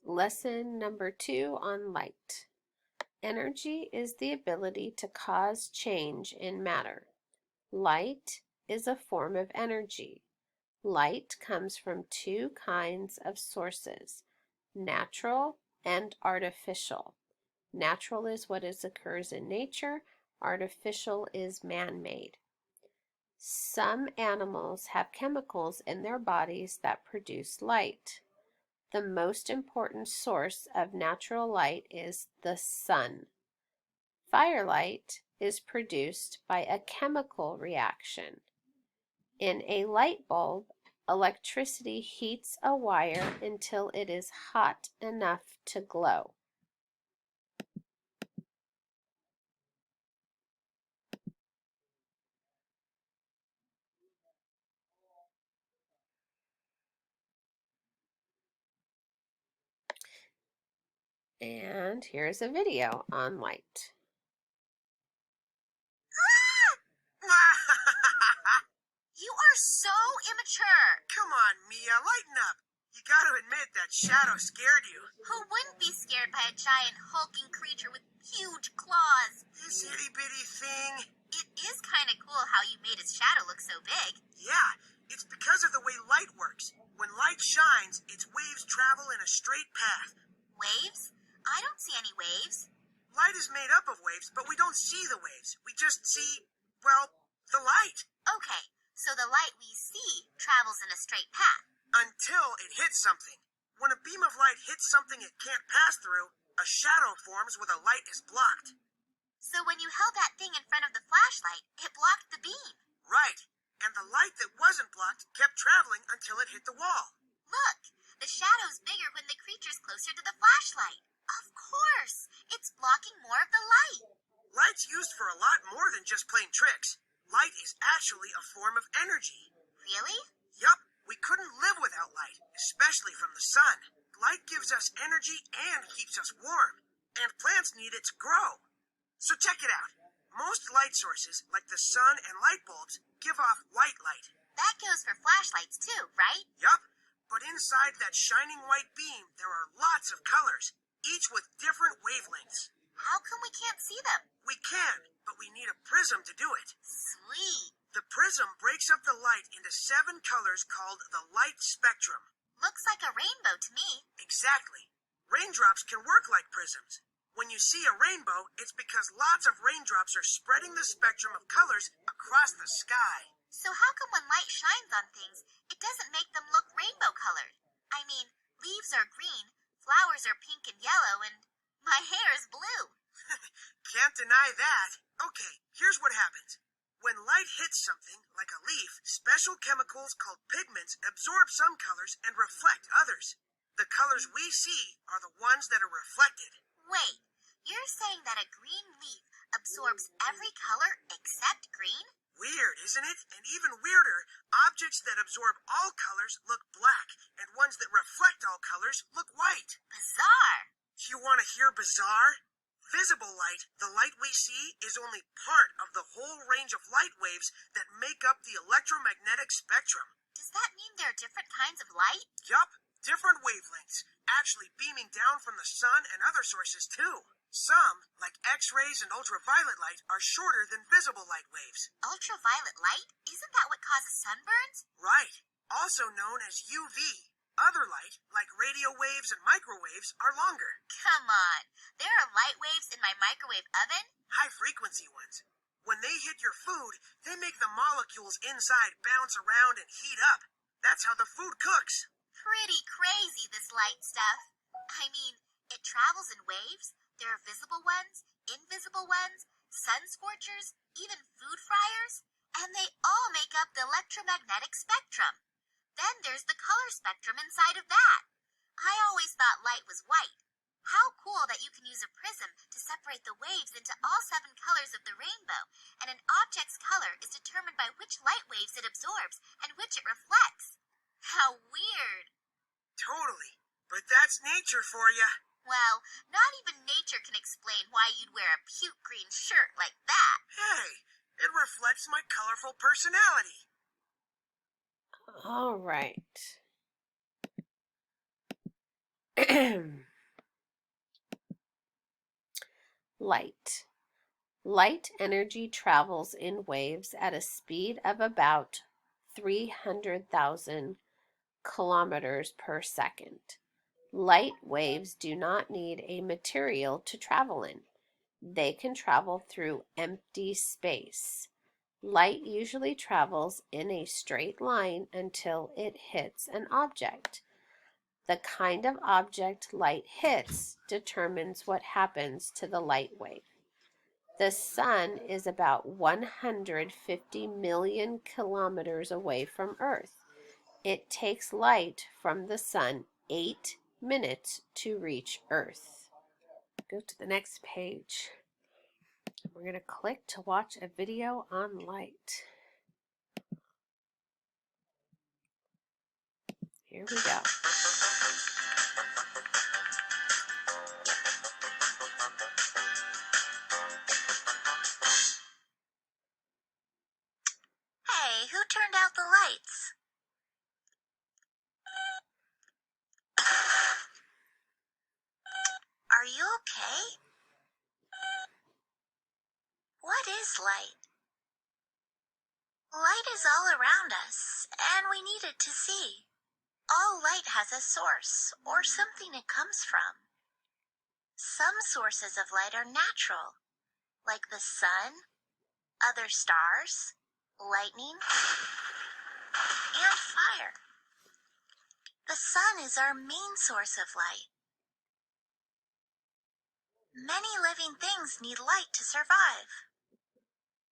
Lesson number 2 on light. Energy is the ability to cause change in matter. Light is a form of energy. Light comes from two kinds of sources, natural and artificial. Natural is what occurs in nature, artificial is man-made. Some animals have chemicals in their bodies that produce light. The most important source of natural light is the sun. Firelight is produced by a chemical reaction. In a light bulb, electricity heats a wire until it is hot enough to glow. And here's a video on light. You are so immature. Come on, Mia, lighten up. You gotta admit that shadow scared you. Who wouldn't be scared by a giant hulking creature with huge claws? This itty-bitty thing. It is kind of cool how you made his shadow look so big. Yeah, it's because of the way light works. When light shines, its waves travel in a straight path. Waves? I don't see any waves. Light is made up of waves, but we don't see the waves. We just see, well, the light. Okay, so the light we see travels in a straight path. Until it hits something. When a beam of light hits something it can't pass through, a shadow forms where the light is blocked. So when you held that thing in front of the flashlight, it blocked the beam. Right. And the light that wasn't blocked kept traveling until it hit the wall. Look, the shadow's bigger when the creature's closer to the flashlight. Of course, it's blocking more of the light. Light's used for a lot more than just playing tricks. Light is actually a form of energy. Really? Yup, we couldn't live without light, especially from the sun. Light gives us energy and keeps us warm, and plants need it to grow. So check it out. Most light sources, like the sun and light bulbs, give off white light. That goes for flashlights too, right? Yup, but inside that shining white beam there are lots of colors, each with different wavelengths. How come we can't see them? We can, but we need a prism to do it. Sweet. The prism breaks up the light into 7 colors called the light spectrum. Looks like a rainbow to me. Exactly. Raindrops can work like prisms. When you see a rainbow, it's because lots of raindrops are spreading the spectrum of colors across the sky. So how come when light shines on things, it doesn't make them look rainbow colored? I mean, leaves are green, flowers are pink and yellow, and my hair is blue. Can't deny that. Okay, here's what happens. When light hits something, like a leaf, special chemicals called pigments absorb some colors and reflect others. The colors we see are the ones that are reflected. Wait, you're saying that a green leaf absorbs every color except green? Weird, isn't it? And even weirder, objects that absorb all colors look black, and ones that reflect all colors look white. Bizarre. You want to hear bizarre? Visible light, the light we see, is only part of the whole range of light waves that make up the electromagnetic spectrum. Does that mean there are different kinds of light? Yup, different wavelengths, actually beaming down from the sun and other sources too. Some, like X-rays and ultraviolet light, are shorter than visible light waves. Ultraviolet light? Isn't that what causes sunburns? Right, also known as UV. Other light, like radio waves and microwaves, are longer. Come on, there are light waves in my microwave oven? High-frequency ones. When they hit your food, they make the molecules inside bounce around and heat up. That's how the food cooks. Pretty crazy, this light stuff. I mean, it travels in waves. There are visible ones, invisible ones, sun scorchers, even food fryers, and they all make up the electromagnetic spectrum. Then there's the color spectrum inside of that. I always thought light was white. How cool that you can use a prism to separate the waves into all 7 colors of the rainbow, and an object's color is determined by which light waves it absorbs and which it reflects. How weird. Totally. But that's nature for you. Well, not even nature can explain why you'd wear a puke green shirt like that. Hey, it reflects my colorful personality. All right. Light. Light energy travels in waves at a speed of about 300,000 kilometers per second. Light waves do not need a material to travel in. They can travel through empty space. Light usually travels in a straight line until it hits an object. The kind of object light hits determines what happens to the light wave. The sun is about 150 million kilometers away from Earth. It takes light from the sun 8 minutes to reach Earth. Go to the next page. We're going to click to watch a video on light. Here we go. Hey, who turned out the lights? Are you okay? What is light? Light is all around us, and we need it to see. All light has a source, or something it comes from. Some sources of light are natural, like the sun, other stars, lightning, and fire. The sun is our main source of light. Many living things need light to survive.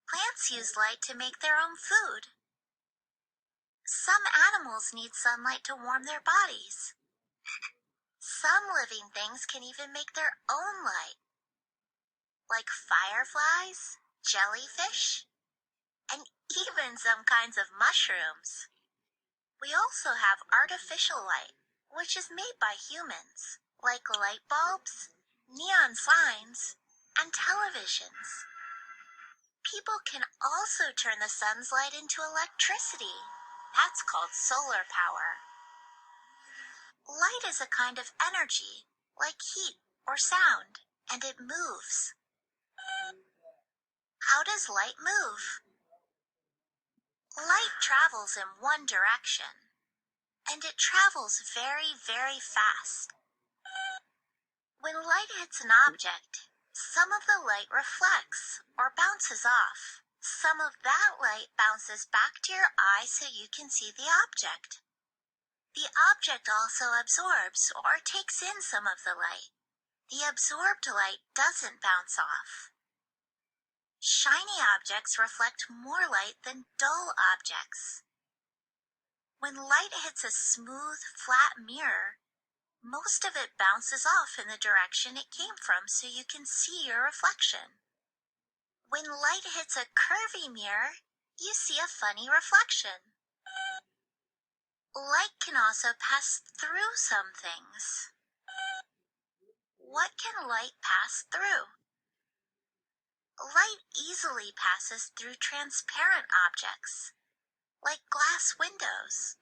Plants use light to make their own food. Some animals need sunlight to warm their bodies. Some living things can even make their own light, like fireflies, jellyfish, and even some kinds of mushrooms. We also have artificial light, which is made by humans, like light bulbs, neon signs, and televisions. People can also turn the sun's light into electricity. That's called solar power. Light is a kind of energy, like heat or sound, and it moves. How does light move? Light travels in one direction, and it travels very, very fast. When light hits an object, some of the light reflects or bounces off. Some of that light bounces back to your eye so you can see the object. The object also absorbs or takes in some of the light. The absorbed light doesn't bounce off. Shiny objects reflect more light than dull objects. When light hits a smooth, flat mirror, most of it bounces off in the direction it came from so you can see your reflection. When light hits a curvy mirror, you see a funny reflection. Light can also pass through some things. What can light pass through? Light easily passes through transparent objects, like glass windows.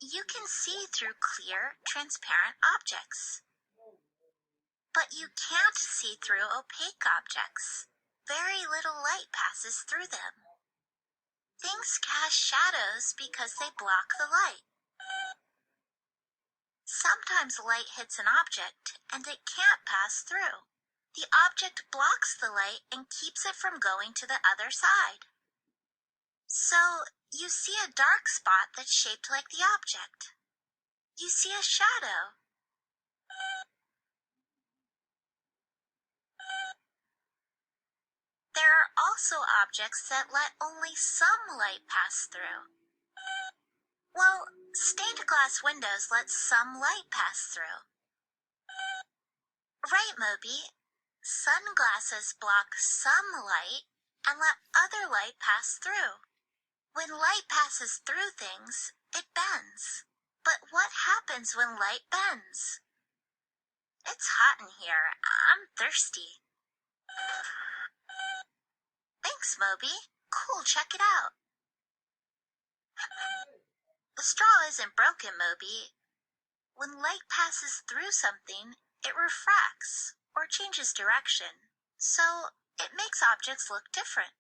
You can see through clear, transparent objects. But you can't see through opaque objects. Very little light passes through them. Things cast shadows because they block the light. Sometimes light hits an object and it can't pass through. The object blocks the light and keeps it from going to the other side. So, you see a dark spot that's shaped like the object. You see a shadow. There are also objects that let only some light pass through. Well, stained glass windows let some light pass through. Right, Moby. Sunglasses block some light and let other light pass through. When light passes through things, it bends. But what happens when light bends? It's hot in here. I'm thirsty. Thanks, Moby. Cool, check it out. The straw isn't broken, Moby. When light passes through something, it refracts or changes direction, so it makes objects look different.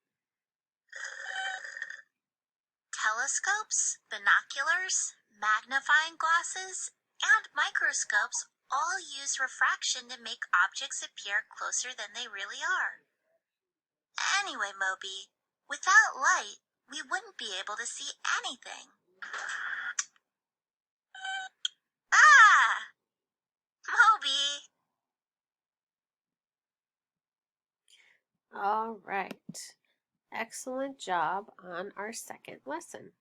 Telescopes, binoculars, magnifying glasses, and microscopes all use refraction to make objects appear closer than they really are. Anyway, Moby, without light, we wouldn't be able to see anything. Ah! Moby! All right. Excellent job on our second lesson.